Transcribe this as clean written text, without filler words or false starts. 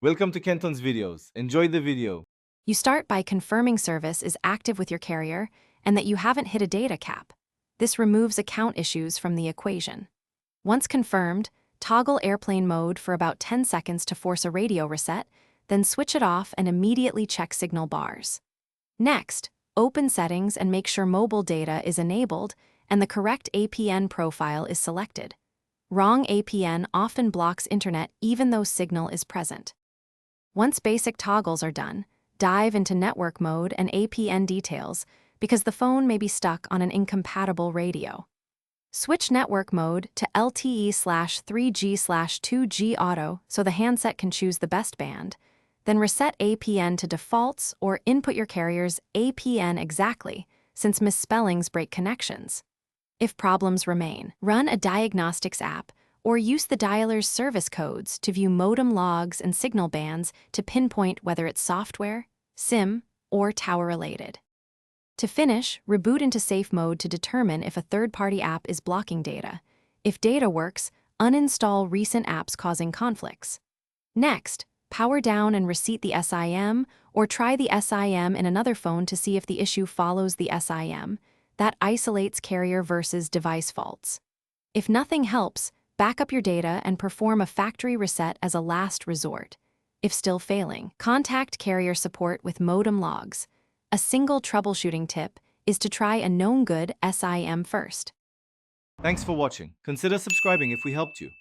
Welcome to Kenton's videos. Enjoy the video. You start by confirming service is active with your carrier and that you haven't hit a data cap. This removes account issues from the equation. Once confirmed, toggle airplane mode for about 10 seconds to force a radio reset, then switch it off and immediately check signal bars. Next, open settings and make sure mobile data is enabled and the correct APN profile is selected. Wrong APN often blocks internet even though signal is present. Once basic toggles are done, dive into network mode and APN details because the phone may be stuck on an incompatible radio. Switch network mode to LTE/3G/2G auto so the handset can choose the best band, then reset APN to defaults or input your carrier's APN exactly, since misspellings break connections. If problems remain, run a diagnostics app or use the dialer's service codes to view modem logs and signal bands to pinpoint whether it's software, SIM, or tower-related. To finish, reboot into safe mode to determine if a third-party app is blocking data. If data works, uninstall recent apps causing conflicts. Next, power down and reset the SIM, or try the SIM in another phone to see if the issue follows the SIM. That isolates carrier versus device faults. If nothing helps, back up your data and perform a factory reset as a last resort. If still failing, contact carrier support with modem logs. A single troubleshooting tip is to try a known good SIM first. Thanks for watching. Consider subscribing if we helped you.